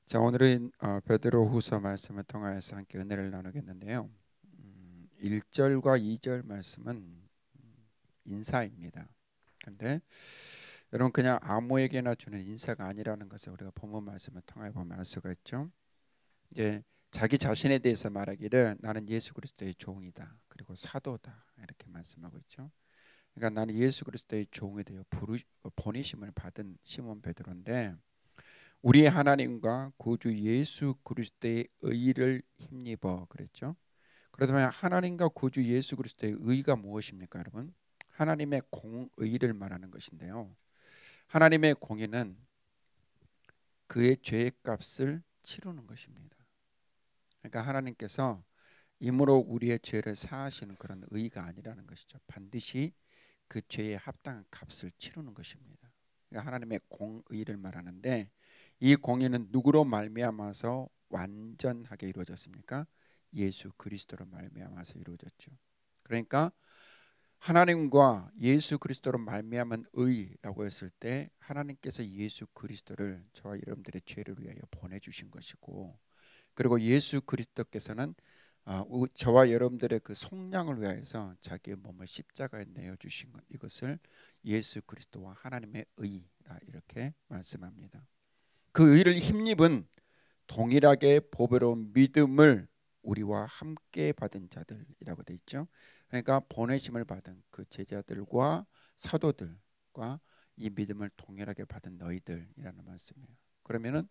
자, 오늘은 베드로후서 말씀을 통하여서 함께 은혜를 나누겠는데요. 1절과 2절 말씀은 인사입니다. 그런데 여러분, 그냥 아무에게나 주는 인사가 아니라는 것을 우리가 본문 말씀을 통해 보면 알 수가 있죠. 이제 자기 자신에 대해서 말하기를 나는 예수 그리스도의 종이다, 그리고 사도다, 이렇게 말씀하고 있죠. 그러니까 나는 예수 그리스도의 종에 대해 보내심을 받은 시몬 베드로인데, 우리의 하나님과 구주 예수 그리스도의 의를 힘입어 그랬죠. 그렇다면 하나님과 구주 예수 그리스도의 의가 무엇입니까, 여러분? 하나님의 공의를 말하는 것인데요. 하나님의 공의는 그의 죄의 값을 치르는 것입니다. 그러니까 하나님께서 임으로 우리의 죄를 사하시는 그런 의가 아니라는 것이죠. 반드시 그 죄에 합당한 값을 치르는 것입니다. 그러니까 하나님의 공의를 말하는데, 이 공의는 누구로 말미암아서 완전하게 이루어졌습니까? 예수 그리스도로 말미암아서 이루어졌죠. 그러니까 하나님과 예수 그리스도로 말미암은 의라고 했을 때, 하나님께서 예수 그리스도를 저와 여러분들의 죄를 위하여 보내주신 것이고, 그리고 예수 그리스도께서는 저와 여러분들의 그 속량을 위하여서 자기의 몸을 십자가에 내어 주신 것, 이것을 예수 그리스도와 하나님의 의라 이렇게 말씀합니다. 그 의를 힘입은 동일하게 보배로운 믿음을 우리와 함께 받은 자들이라고 되어 있죠. 그러니까 보내심을 받은 그 제자들과 사도들과 이 믿음을 동일하게 받은 너희들이라는 말씀이에요. 그러면은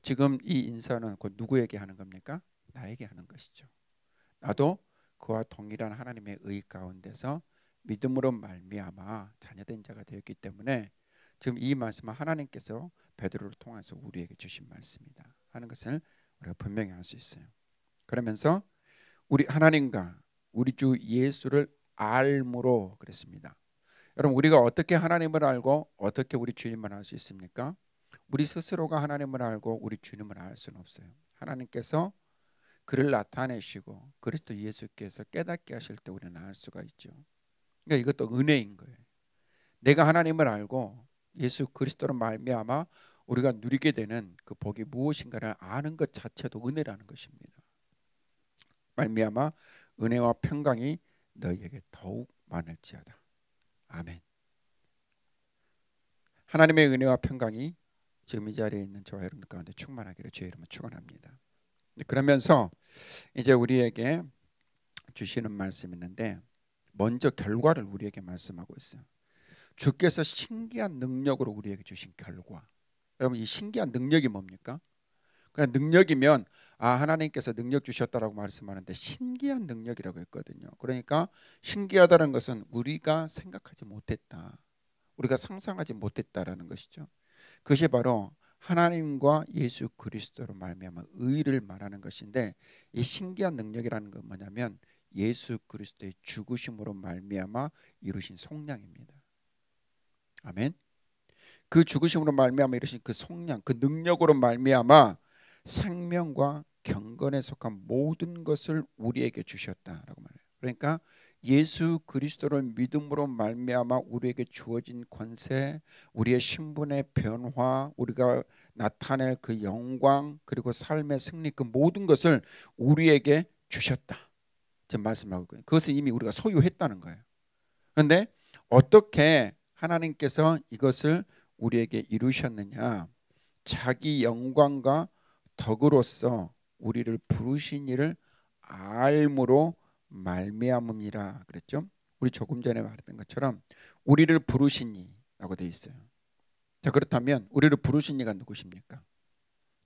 지금 이 인사는 곧 누구에게 하는 겁니까? 나에게 하는 것이죠. 나도 그와 동일한 하나님의 의 가운데서 믿음으로 말미암아 자녀된 자가 되었기 때문에 지금 이 말씀은 하나님께서 베드로를 통해서 우리에게 주신 말씀이다 하는 것을 우리가 분명히 알 수 있어요. 그러면서 우리 하나님과 우리 주 예수를 알므로 그랬습니다. 여러분, 우리가 어떻게 하나님을 알고 어떻게 우리 주님을 알 수 있습니까? 우리 스스로가 하나님을 알고 우리 주님을 알 수는 없어요. 하나님께서 그를 나타내시고 그리스도 예수께서 깨닫게 하실 때 우리는 알 수가 있죠. 그러니까 이것도 은혜인 거예요. 내가 하나님을 알고 예수 그리스도로 말미암아 우리가 누리게 되는 그 복이 무엇인가를 아는 것 자체도 은혜라는 것입니다. 말미암아 은혜와 평강이 너희에게 더욱 많을지어다. 아멘. 하나님의 은혜와 평강이 지금 이 자리에 있는 저와 여러분 가운데 충만하기를 주의 이름으로 축원합니다. 그러면서 이제 우리에게 주시는 말씀이 있는데, 먼저 결과를 우리에게 말씀하고 있어요. 주께서 신기한 능력으로 우리에게 주신 결과. 여러분, 이 신기한 능력이 뭡니까? 그냥 능력이면 하나님께서 능력 주셨다라고 말씀하는데, 신기한 능력이라고 했거든요. 그러니까 신기하다는 것은 우리가 생각하지 못했다, 우리가 상상하지 못했다라는 것이죠. 그것이 바로 하나님과 예수 그리스도로 말미암아 의를 말하는 것인데, 이 신기한 능력이라는 건 뭐냐면 예수 그리스도의 죽으심으로 말미암아 이루신 속량입니다. 아멘. 그 죽으심으로 말미암아 이루신 그 속량, 그 능력으로 말미암아 생명과 경건에 속한 모든 것을 우리에게 주셨다라고 말해요. 그러니까 예수 그리스도를 믿음으로 말미암아 우리에게 주어진 권세, 우리의 신분의 변화, 우리가 나타낼 그 영광, 그리고 삶의 승리, 그 모든 것을 우리에게 주셨다, 지금 말씀하고 있고요. 그것은 이미 우리가 소유했다는 거예요. 그런데 어떻게 하나님께서 이것을 우리에게 이루셨느냐? 자기 영광과 덕으로서 우리를 부르신 이를 알므로 말미암음이라 그랬죠. 우리 조금 전에 말했던 것처럼 우리를 부르신 이라고 되어 있어요. 자, 그렇다면 우리를 부르신 이가 누구십니까?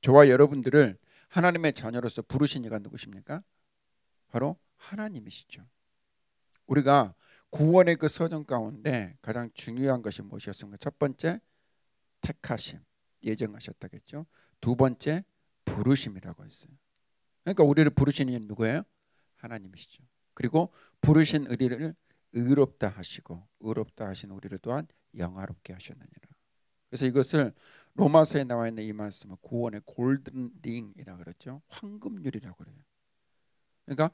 저와 여러분들을 하나님의 자녀로서 부르신 이가 누구십니까? 바로 하나님이시죠. 우리가 구원의 그 서정 가운데 가장 중요한 것이 무엇이었습니까? 첫 번째, 택하심, 예정하셨다겠죠. 두 번째, 부르심이라고 했어요. 그러니까 우리를 부르신 이는 누구예요? 하나님이시죠. 그리고 부르신 우리를 의롭다 하시고 의롭다 하신 우리를 또한 영화롭게 하셨느니라. 그래서 이것을 로마서에 나와 있는 이 말씀은 구원의 골든링이라고 그랬죠. 황금률이라고 그래요. 그러니까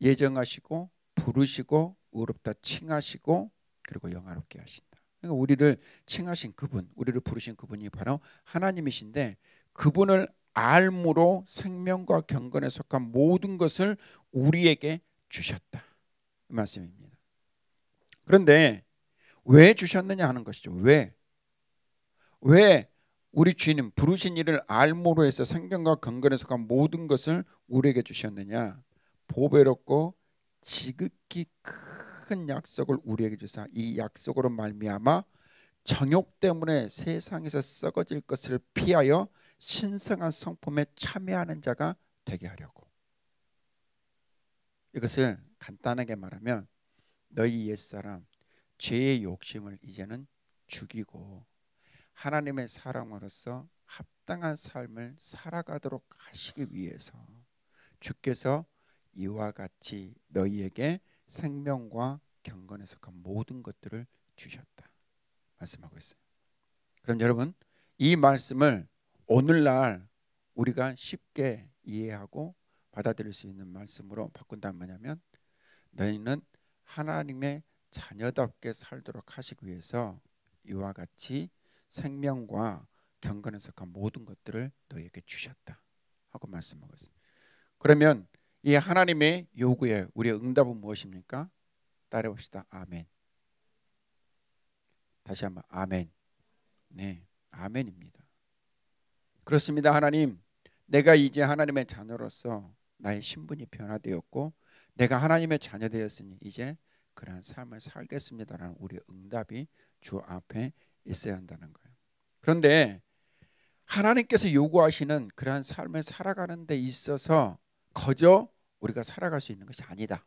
예정하시고 부르시고 의롭다 칭하시고 그리고 영화롭게 하신다. 그러니까 우리를 칭하신 그분, 우리를 부르신 그분이 바로 하나님이신데, 그분을 알므로 생명과 경건에 속한 모든 것을 우리에게 주셨다. 이 말씀입니다. 그런데 왜 주셨느냐 하는 것이죠. 왜 우리 주님 부르신 이를 알므로 해서 생명과 경건에 속한 모든 것을 우리에게 주셨느냐. 보배롭고 지극히 큰 약속을 우리에게 주사 이 약속으로 말미암아 정욕 때문에 세상에서 썩어질 것을 피하여 신성한 성품에 참여하는 자가 되게 하려고. 이것을 간단하게 말하면 너희 옛사람 죄의 욕심을 이제는 죽이고 하나님의 사람으로서 합당한 삶을 살아가도록 하시기 위해서 주께서 이와 같이 너희에게 생명과 경건에 속한 모든 것들을 주셨다 말씀하고 있어요. 그럼 여러분, 이 말씀을 오늘날 우리가 쉽게 이해하고 받아들일 수 있는 말씀으로 바꾼다면 뭐냐면, 너희는 하나님의 자녀답게 살도록 하시기 위해서 이와 같이 생명과 경건에 속한 모든 것들을 너희에게 주셨다 하고 말씀하고 있습니다. 그러면 이 하나님의 요구에 우리의 응답은 무엇입니까? 따라해봅시다. 아멘. 다시 한번 아멘. 네, 아멘입니다. 그렇습니다. 하나님, 내가 이제 하나님의 자녀로서 나의 신분이 변화되었고 내가 하나님의 자녀 되었으니 이제 그러한 삶을 살겠습니다라는 우리의 응답이 주 앞에 있어야 한다는 거예요. 그런데 하나님께서 요구하시는 그러한 삶을 살아가는 데 있어서 거저 우리가 살아갈 수 있는 것이 아니다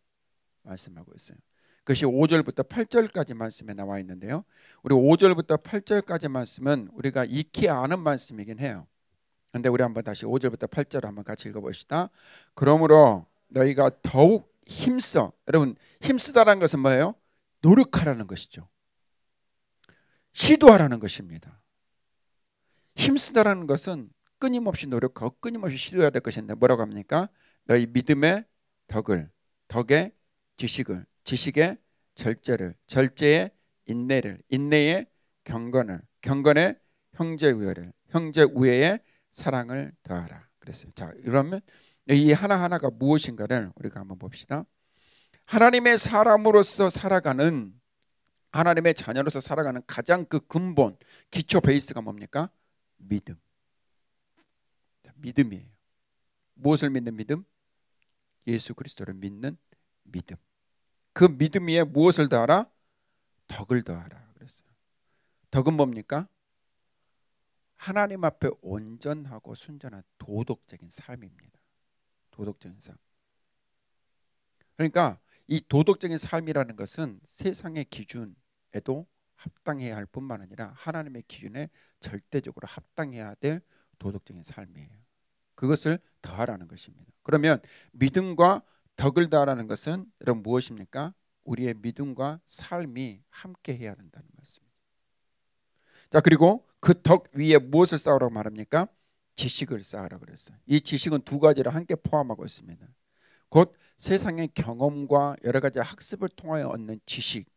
말씀하고 있어요. 그것이 5절부터 8절까지 말씀에 나와 있는데요, 우리 5절부터 8절까지 말씀은 우리가 익히 아는 말씀이긴 해요. 그런데 우리 한번 다시 5절부터 8절 한번 같이 읽어봅시다. 그러므로 너희가 더욱 힘써. 여러분, 힘쓰다라는 것은 뭐예요? 노력하라는 것이죠. 시도하라는 것입니다. 힘쓰다라는 것은 끊임없이 노력하고 끊임없이 시도해야 될 것인데 뭐라고 합니까? 너희 믿음의 덕을, 덕의 지식을, 지식의 절제를, 절제의 인내를, 인내의 경건을, 경건의 형제우애를, 형제우애의 사랑을 더하라 그랬어요. 자, 그러면 이 하나하나가 무엇인가를 우리가 한번 봅시다. 하나님의 사람으로서 살아가는, 하나님의 자녀로서 살아가는 가장 그 근본 기초 베이스가 뭡니까? 믿음. 믿음이에요. 무엇을 믿는 믿음? 예수 그리스도를 믿는 믿음. 그 믿음 위에 무엇을 더하라? 덕을 더하라 그랬어요. 덕은 뭡니까? 하나님 앞에 온전하고 순전한 도덕적인 삶입니다. 도덕적인 삶. 그러니까 이 도덕적인 삶이라는 것은 세상의 기준에도 합당해야 할 뿐만 아니라 하나님의 기준에 절대적으로 합당해야 될 도덕적인 삶이에요. 그것을 더하라는 것입니다. 그러면 믿음과 덕을 더하라는 것은 여러분 무엇입니까? 우리의 믿음과 삶이 함께 해야 된다는 말씀입니다. 자, 그리고 그 덕 위에 무엇을 쌓으라고 말합니까? 지식을 쌓으라고 그랬어요. 이 지식은 두 가지를 함께 포함하고 있습니다. 곧 세상의 경험과 여러 가지 학습을 통하여 얻는 지식,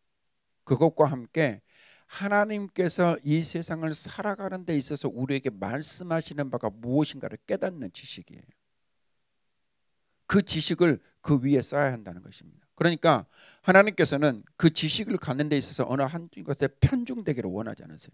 그것과 함께 하나님께서 이 세상을 살아가는 데 있어서 우리에게 말씀하시는 바가 무엇인가를 깨닫는 지식이에요. 그 지식을 그 위에 쌓아야 한다는 것입니다. 그러니까 하나님께서는 그 지식을 갖는 데 있어서 어느 한 것에 편중되기를 원하지 않으세요.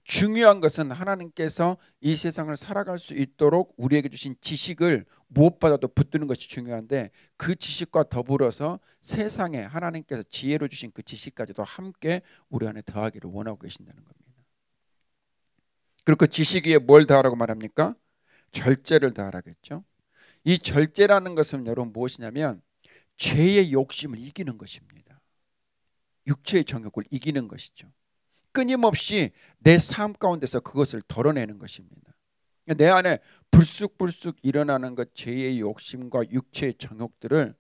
중요한 것은 하나님께서 이 세상을 살아갈 수 있도록 우리에게 주신 지식을 무엇보다도 붙드는 것이 중요한데, 그 지식과 더불어서 세상에 하나님께서 지혜로 주신 그 지식까지도 함께 우리 안에 더하기를 원하고 계신다는 겁니다. 그리고 그 지식 위에 뭘 더하라고 말합니까? 절제를 더하라겠죠. 이 절제라는 것은 여러분 무엇이냐면 죄의 욕심을 이기는 것입니다. 육체의 정욕을 이기는 것이죠. 끊임없이 내 삶 가운데서 그것을 덜어내는 것입니다. 내 안에 불쑥불쑥 일어나는 것, 죄의 욕심과 육체의 정욕들을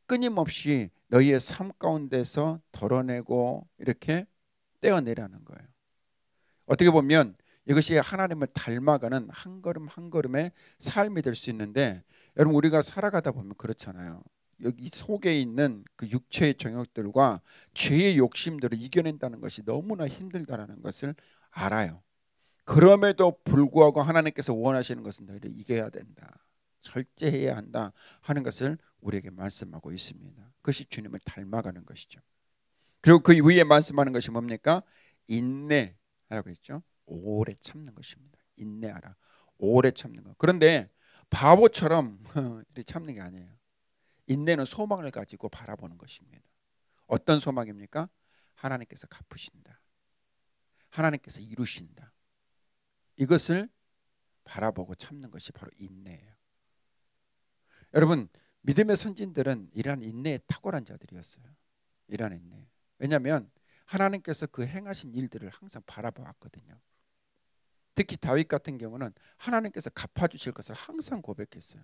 끊임없이 너희의 삶 가운데서 덜어내고 이렇게 떼어내라는 거예요. 어떻게 보면 이것이 하나님을 닮아가는 한 걸음 한 걸음의 삶이 될 수 있는데, 여러분 우리가 살아가다 보면 그렇잖아요. 여기 속에 있는 그 육체의 정욕들과 죄의 욕심들을 이겨낸다는 것이 너무나 힘들다라는 것을 알아요. 그럼에도 불구하고 하나님께서 원하시는 것은 너희를 이겨야 된다, 절제해야 한다 하는 것을 우리에게 말씀하고 있습니다. 그것이 주님을 닮아가는 것이죠. 그리고 그 위에 말씀하는 것이 뭡니까? 인내하라고 했죠. 오래 참는 것입니다. 인내하라, 오래 참는 것. 그런데 바보처럼 이렇게 참는 게 아니에요. 인내는 소망을 가지고 바라보는 것입니다. 어떤 소망입니까? 하나님께서 갚으신다, 하나님께서 이루신다, 이것을 바라보고 참는 것이 바로 인내예요. 여러분, 믿음의 선진들은 이러한 인내에 탁월한 자들이었어요. 이러한 인내. 왜냐하면 하나님께서 그 행하신 일들을 항상 바라보았거든요. 특히 다윗 같은 경우는 하나님께서 갚아주실 것을 항상 고백했어요.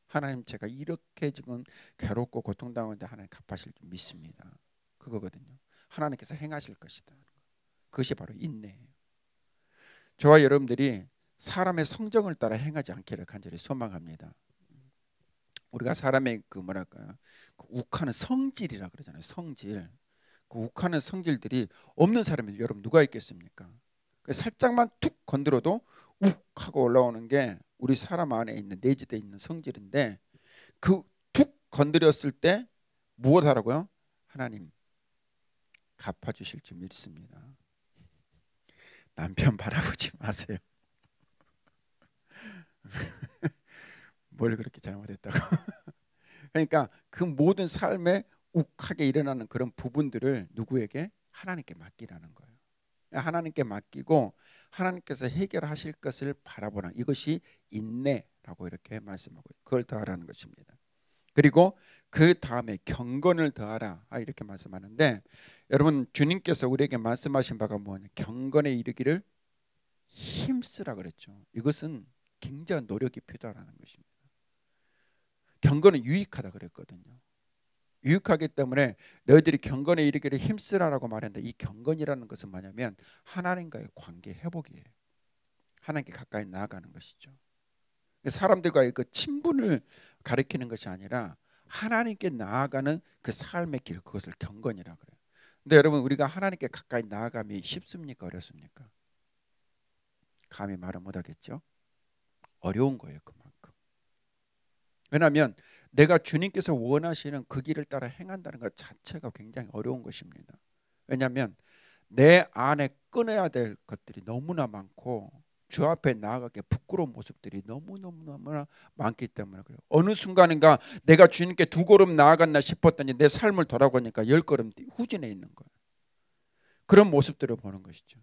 하나님, 제가 이렇게 지금 괴롭고 고통당하는데 하나님 갚아실 줄 믿습니다. 그거거든요. 하나님께서 행하실 것이다. 그것이 바로 인내예요. 저와 여러분들이 사람의 성정을 따라 행하지 않기를 간절히 소망합니다. 우리가 사람의 그 뭐랄까요, 그 욱하는 성질이라 그러잖아요. 성질. 그 욱하는 성질들이 없는 사람이 여러분 누가 있겠습니까? 살짝만 툭 건드려도 욱 하고 올라오는 게 우리 사람 안에 있는 내재되어 있는 성질인데, 그 툭 건드렸을 때 무엇 하라고요? 하나님 갚아주실 줄 믿습니다. 남편 바라보지 마세요. 뭘 그렇게 잘못했다고. 그러니까 그 모든 삶에 욱하게 일어나는 그런 부분들을 누구에게? 하나님께 맡기라는 거예요. 하나님께 맡기고 하나님께서 해결하실 것을 바라보는, 이것이 인내라고 이렇게 말씀하고 그걸 더하라는 것입니다. 그리고 그 다음에 경건을 더하라 이렇게 말씀하는데, 여러분 주님께서 우리에게 말씀하신 바가 뭐냐? 경건에 이르기를 힘쓰라 그랬죠. 이것은 굉장한 노력이 필요하다는 것입니다. 경건은 유익하다 그랬거든요. 유익하기 때문에 너희들이 경건에 이르기를 힘쓰라라고 말했는데, 이 경건이라는 것은 뭐냐면 하나님과의 관계 회복이에요. 하나님께 가까이 나아가는 것이죠. 사람들과의 그 친분을 가리키는 것이 아니라 하나님께 나아가는 그 삶의 길, 그것을 경건이라고 그래요. 근데 여러분, 우리가 하나님께 가까이 나아감이 쉽습니까? 어렵습니까? 감히 말을 못하겠죠. 어려운 거예요. 그만큼. 왜냐하면 내가 주님께서 원하시는 그 길을 따라 행한다는 것 자체가 굉장히 어려운 것입니다. 왜냐하면 내 안에 끊어야 될 것들이 너무나 많고 주 앞에 나아가기 부끄러운 모습들이 너무나 많기 때문에 그래요. 어느 순간인가 내가 주님께 2걸음 나아갔나 싶었더니 내 삶을 돌아보니까 10걸음 후진해 있는 거예요. 그런 모습들을 보는 것이죠.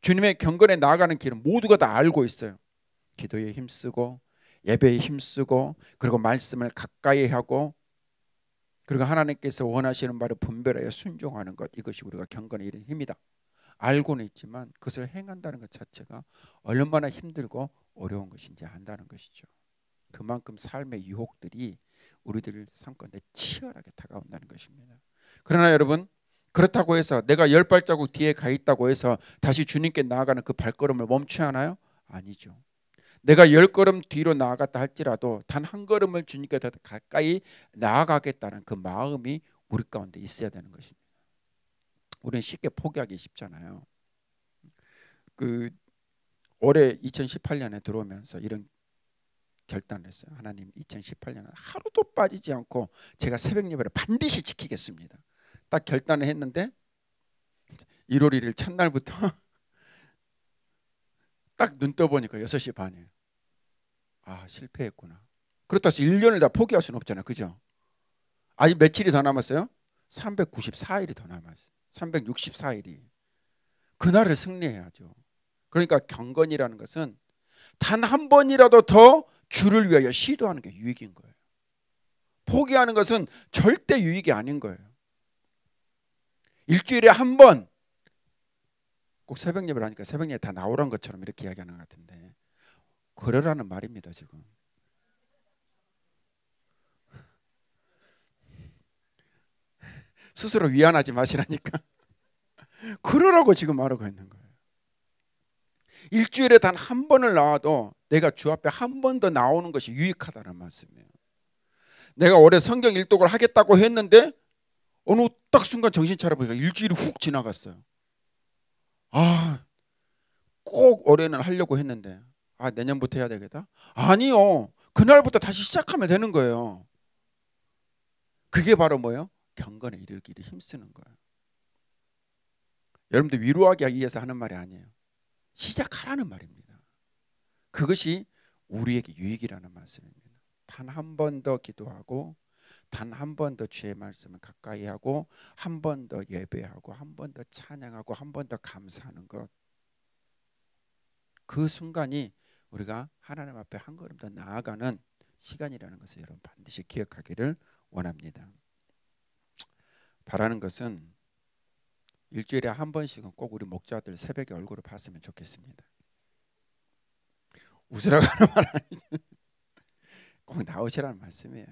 주님의 경건에 나아가는 길은 모두가 다 알고 있어요. 기도에 힘쓰고 예배에 힘쓰고, 그리고 말씀을 가까이 하고, 그리고 하나님께서 원하시는 바를 분별하여 순종하는 것, 이것이 우리가 경건에 이르는 힘이다. 알고는 있지만 그것을 행한다는 것 자체가 얼마나 힘들고 어려운 것인지 안다는 것이죠. 그만큼 삶의 유혹들이 우리들 삶 가운데 치열하게 다가온다는 것입니다. 그러나 여러분, 그렇다고 해서 내가 10발자국 뒤에 가 있다고 해서 다시 주님께 나아가는 그 발걸음을 멈춰야 하나요? 아니죠. 내가 10걸음 뒤로 나아갔다 할지라도 단 한 걸음을 주님께 더 가까이 나아가겠다는 그 마음이 우리 가운데 있어야 되는 것입니다. 우리는 쉽게 포기하기 쉽잖아요. 그 올해 2018년에 들어오면서 이런 결단을 했어요. 하나님, 2018년은 하루도 빠지지 않고 제가 새벽 예배를 반드시 지키겠습니다. 딱 결단을 했는데 1월 1일 첫날부터 딱 눈 떠보니까 6시 반이에요. 아, 실패했구나. 그렇다고 해서 1년을 다 포기할 수는 없잖아요. 그죠? 아직 며칠이 더 남았어요? 394일이 더 남았어요. 364일이. 그날을 승리해야죠. 그러니까 경건이라는 것은 단 한 번이라도 더 주를 위하여 시도하는 게 유익인 거예요. 포기하는 것은 절대 유익이 아닌 거예요. 일주일에 한 번, 꼭 새벽 예배를 하니까 새벽 예배 다 나오란 것처럼 이렇게 이야기하는 것 같은데, 그러라는 말입니다. 지금 스스로 위안하지 마시라니까. 그러라고 지금 말하고 있는 거예요. 일주일에 단 한 번을 나와도 내가 주 앞에 한 번 더 나오는 것이 유익하다는 말씀이에요. 내가 올해 성경 일독을 하겠다고 했는데 어느 딱 순간 정신 차려보니까 일주일이 훅 지나갔어요. 아, 꼭 올해는 하려고 했는데 내년부터 해야 되겠다. 아니요. 그날부터 다시 시작하면 되는 거예요. 그게 바로 뭐예요? 경건에 이르기를 힘쓰는 거예요. 여러분들 위로하기 위해서 하는 말이 아니에요. 시작하라는 말입니다. 그것이 우리에게 유익이라는 말씀입니다. 단 한 번 더 기도하고 단 한 번 더 주의 말씀을 가까이 하고 한 번 더 예배하고 한 번 더 찬양하고 한 번 더 감사하는 것. 그 순간이 우리가 하나님 앞에 한 걸음 더 나아가는 시간이라는 것을 여러분 반드시 기억하기를 원합니다. 바라는 것은 일주일에 한 번씩은 꼭 우리 목자들 새벽에 얼굴을 봤으면 좋겠습니다. 웃으라고 하는 말 아니죠. 꼭 나오시라는 말씀이에요.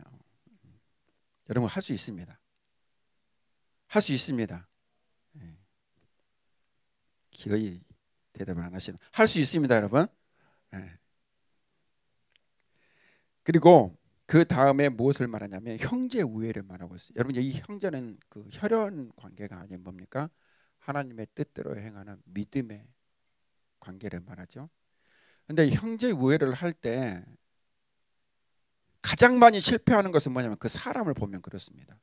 여러분 할 수 있습니다. 할 수 있습니다. 기어이 대답을 안 하시는. 할 수 있습니다, 여러분. 그리고 그 다음에 무엇을 말하냐면 형제 우애를 말하고 있어요. 여러분 이 형제는 그 혈연 관계가 아닌 뭡니까? 하나님의 뜻대로 행하는 믿음의 관계를 말하죠. 근데 형제 우애를 할 때 가장 많이 실패하는 것은 뭐냐면 그 사람을 보면 그렇습니다.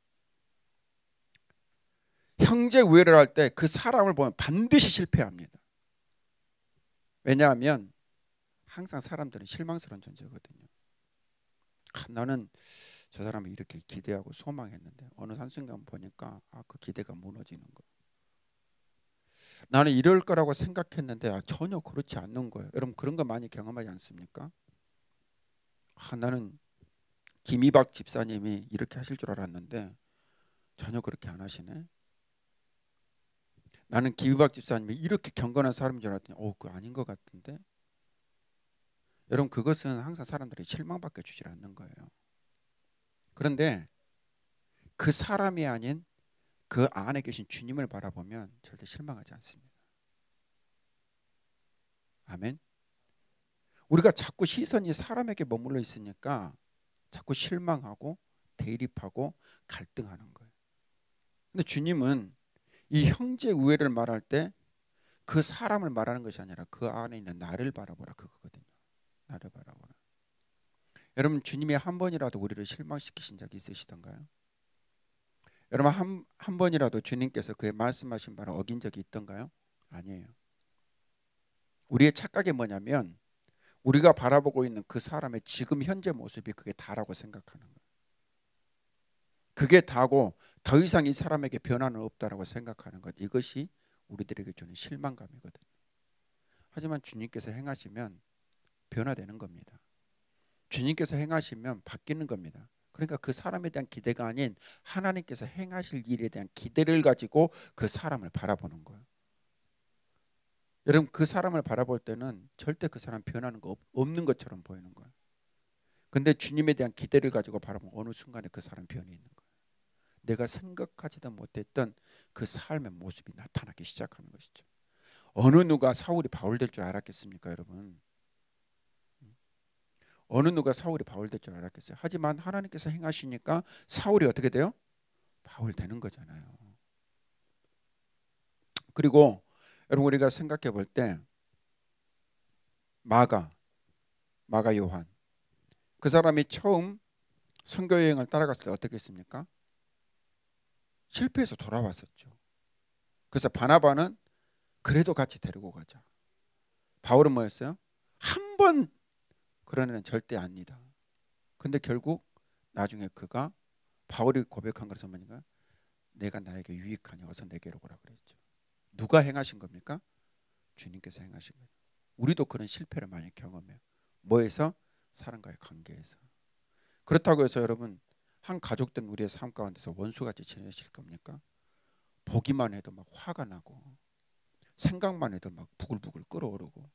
형제 우애를 할 때 그 사람을 보면 반드시 실패합니다. 왜냐하면 항상 사람들은 실망스러운 존재거든요. 나는 저 사람을 이렇게 기대하고 소망했는데 어느 한순간 보니까 그 기대가 무너지는 거예요. 나는 이럴 거라고 생각했는데 전혀 그렇지 않는 거예요. 여러분 그런 거 많이 경험하지 않습니까? 나는 김이박 집사님이 이렇게 하실 줄 알았는데 전혀 그렇게 안 하시네. 나는 김이박 집사님이 이렇게 경건한 사람인 줄 알았더니 그거 아닌 것 같은데. 여러분 그것은 항상 사람들이 실망밖에 주질 않는 거예요. 그런데 그 사람이 아닌 그 안에 계신 주님을 바라보면 절대 실망하지 않습니다. 아멘. 우리가 자꾸 시선이 사람에게 머물러 있으니까 자꾸 실망하고 대립하고 갈등하는 거예요. 근데 주님은 이 형제 우애를 말할 때 그 사람을 말하는 것이 아니라 그 안에 있는 나를 바라보라 그거거든요. 나를 바라보라. 여러분 주님이 한 번이라도 우리를 실망시키신 적이 있으시던가요? 여러분 한 번이라도 주님께서 그의 말씀하신 바를 어긴 적이 있던가요? 아니에요. 우리의 착각이 뭐냐면 우리가 바라보고 있는 그 사람의 지금 현재 모습이 그게 다라고 생각하는 거예요. 그게 다고 더 이상 이 사람에게 변화는 없다라고 생각하는 것. 이것이 우리들에게 주는 실망감이거든요. 하지만 주님께서 행하시면 변화되는 겁니다. 주님께서 행하시면 바뀌는 겁니다. 그러니까 그 사람에 대한 기대가 아닌 하나님께서 행하실 일에 대한 기대를 가지고 그 사람을 바라보는 거예요. 여러분 그 사람을 바라볼 때는 절대 그 사람 변하는 거 없는 것처럼 보이는 거예요. 근데 주님에 대한 기대를 가지고 바라보면 어느 순간에 그 사람 변이 있는 거예요. 내가 생각하지도 못했던 그 삶의 모습이 나타나기 시작하는 것이죠. 어느 누가 사울이 바울 될 줄 알았겠습니까, 여러분? 어느 누가 사울이 바울 될 줄 알았겠어요? 하지만 하나님께서 행하시니까 사울이 어떻게 돼요? 바울 되는 거잖아요. 그리고 여러분 우리가 생각해 볼 때 마가 요한 그 사람이 처음 선교 여행을 따라갔을 때 어떻게 했습니까? 실패해서 돌아왔었죠. 그래서 바나바는 그래도 같이 데리고 가자. 바울은 뭐였어요? 한 번 그런 애는 절대 아니다. 근데 결국 나중에 그가 바울이 고백한 것은 뭐니까 내가 나에게 유익하니 어서 내게로 오라 그랬죠. 누가 행하신 겁니까? 주님께서 행하신 거예요. 우리도 그런 실패를 많이 경험해요. 뭐에서? 사람과의 관계에서. 그렇다고 해서 여러분 한 가족된 우리의 삶 가운데서 원수같이 지내실 겁니까? 보기만 해도 막 화가 나고 생각만 해도 막 부글부글 끓어오르고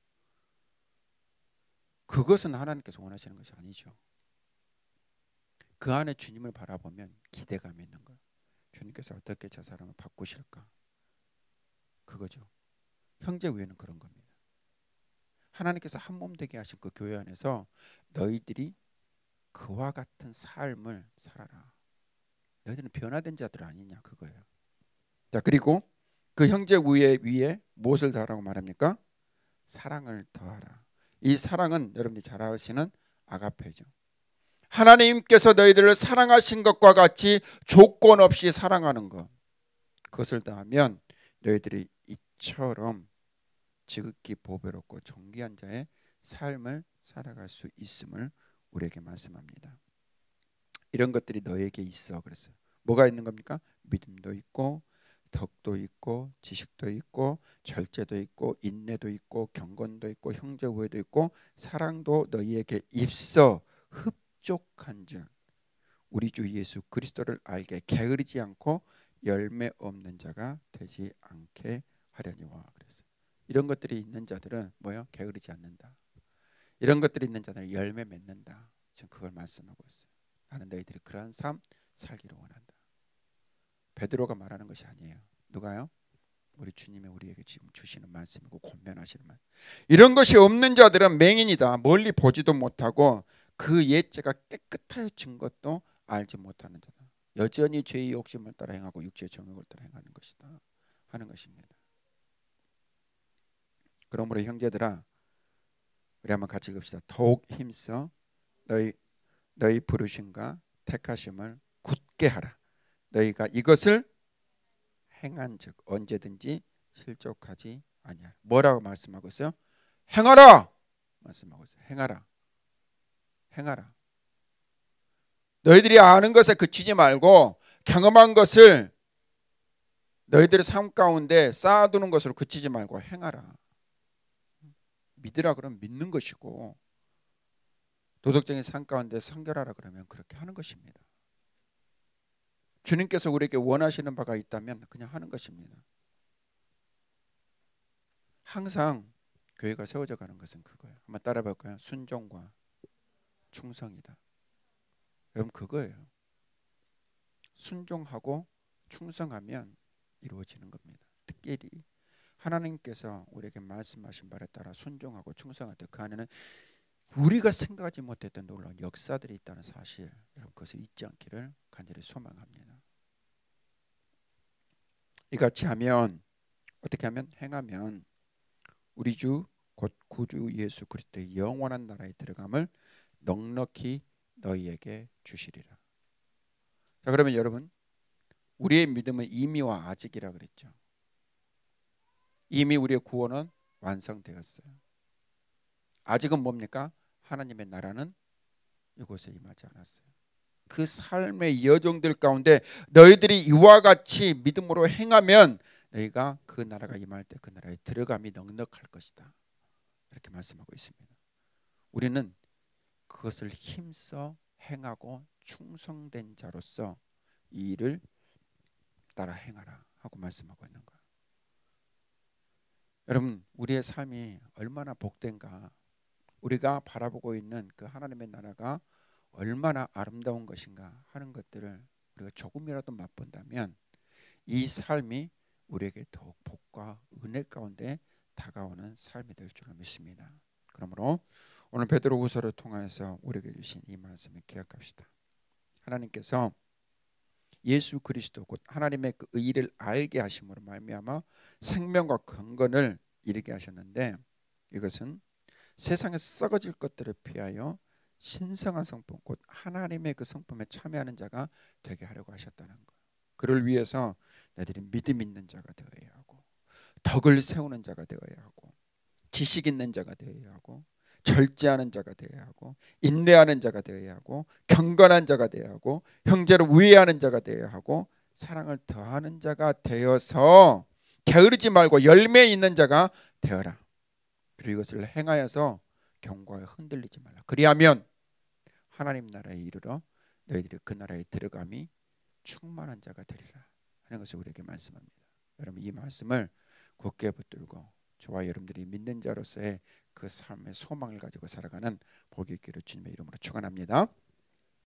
그것은 하나님께서 원하시는 것이 아니죠. 그 안에 주님을 바라보면 기대감이 있는 거예요. 주님께서 어떻게 저 사람을 바꾸실까? 그거죠. 형제 우애는 그런 겁니다. 하나님께서 한 몸 되게 하신 그 교회 안에서 너희들이 그와 같은 삶을 살아라. 너희들은 변화된 자들 아니냐 그거예요. 자 그리고 그 형제 우애 위에 무엇을 더하라고 말합니까? 사랑을 더하라. 이 사랑은 여러분들이 잘 아시는 아가페죠. 하나님께서 너희들을 사랑하신 것과 같이 조건 없이 사랑하는 것, 그것을 더하면 너희들이 이처럼 지극히 보배롭고 존귀한 자의 삶을 살아갈 수 있음을 우리에게 말씀합니다. 이런 것들이 너에게 있어. 그랬어요. 뭐가 있는 겁니까? 믿음도 있고 덕도 있고 지식도 있고 절제도 있고 인내도 있고 경건도 있고 형제 우애도 있고 사랑도 너희에게 있어. 흡족한즉 우리 주 예수 그리스도를 알게 게으르지 않고 열매 없는 자가 되지 않게 하려니와. 그랬어요. 이런 것들이 있는 자들은 뭐요? 게으르지 않는다. 이런 것들이 있는 자들은 열매 맺는다. 지금 그걸 말씀하고 있어요. 나는 너희들이 그러한 삶 살기를 원한다. 베드로가 말하는 것이 아니에요. 누가요? 우리 주님이 우리에게 지금 주시는 말씀이고 권면하시는 말. 이런 것이 없는 자들은 맹인이다. 멀리 보지도 못하고 그 옛죄가 깨끗하여진 것도 알지 못하는 자다. 여전히 죄의 욕심을 따라 행하고 육체의 정욕을 따라 행하는 것이다 하는 것입니다. 그러므로 형제들아, 우리 한번 같이 읽읍시다. 더욱 힘써 너희 부르심과 택하심을 굳게 하라. 너희가 이것을 행한즉 언제든지 실족하지 아니하라. 뭐라고 말씀하고 있어요? 행하라 말씀하고 있어요. 행하라. 행하라. 너희들이 아는 것에 그치지 말고 경험한 것을 너희들의 삶 가운데 쌓아두는 것으로 그치지 말고 행하라. 믿으라 그러면 믿는 것이고 도덕적인 삶 가운데 성결하라 그러면 그렇게 하는 것입니다. 주님께서 우리에게 원하시는 바가 있다면 그냥 하는 것입니다. 항상 교회가 세워져 가는 것은 그거예요. 한번 따라 볼까요? 순종과 충성이다. 여러분 그거예요. 순종하고 충성하면 이루어지는 겁니다. 특별히 하나님께서 우리에게 말씀하신 바에 따라 순종하고 충성할 때 그 안에는 우리가 생각하지 못했던 놀라운 역사들이 있다는 사실, 여러분 그것을 잊지 않기를 간절히 소망합니다. 이같이 하면 어떻게 하면 행하면 우리 주 곧 구주 예수 그리스도의 영원한 나라에 들어감을 넉넉히 너희에게 주시리라. 자, 그러면 여러분 우리의 믿음은 이미와 아직이라 그랬죠. 이미 우리의 구원은 완성되었어요. 아직은 뭡니까? 하나님의 나라는 이곳에 임하지 않았어요. 그 삶의 여정들 가운데 너희들이 이와 같이 믿음으로 행하면 너희가 그 나라가 임할 때 그 나라에 들어감이 넉넉할 것이다. 이렇게 말씀하고 있습니다. 우리는 그것을 힘써 행하고 충성된 자로서 이 일을 따라 행하라 하고 말씀하고 있는 거예요. 여러분 우리의 삶이 얼마나 복된가, 우리가 바라보고 있는 그 하나님의 나라가 얼마나 아름다운 것인가 하는 것들을 우리가 조금이라도 맛본다면 이 삶이 우리에게 더욱 복과 은혜 가운데 다가오는 삶이 될 줄을 믿습니다. 그러므로 오늘 베드로후서를 통해서 우리에게 주신 이 말씀을 기억합시다. 하나님께서 예수 그리스도 곧 하나님의 그 의를 알게 하심으로 말미암아 생명과 경건을 이루게 하셨는데 이것은 세상에 썩어질 것들을 피하여 신성한 성품 곧 하나님의 그 성품에 참여하는 자가 되게 하려고 하셨다는 것. 그를 위해서 너희들이 믿음 있는 자가 되어야 하고 덕을 세우는 자가 되어야 하고 지식 있는 자가 되어야 하고 절제하는 자가 되어야 하고 인내하는 자가 되어야 하고 경건한 자가 되어야 하고 형제를 우애하는 자가 되어야 하고 사랑을 더하는 자가 되어서 게으르지 말고 열매 있는 자가 되어라. 그리고 이것을 행하여서 경고에 흔들리지 말라. 그리하면 하나님 나라에 이르러 너희들이 그 나라에 들어감이 충만한 자가 되리라 하는 것을 우리에게 말씀합니다. 여러분 이 말씀을 굳게 붙들고 저와 여러분들이 믿는 자로서의 그 삶의 소망을 가지고 살아가는 복이 있기를 주님의 이름으로 축원합니다.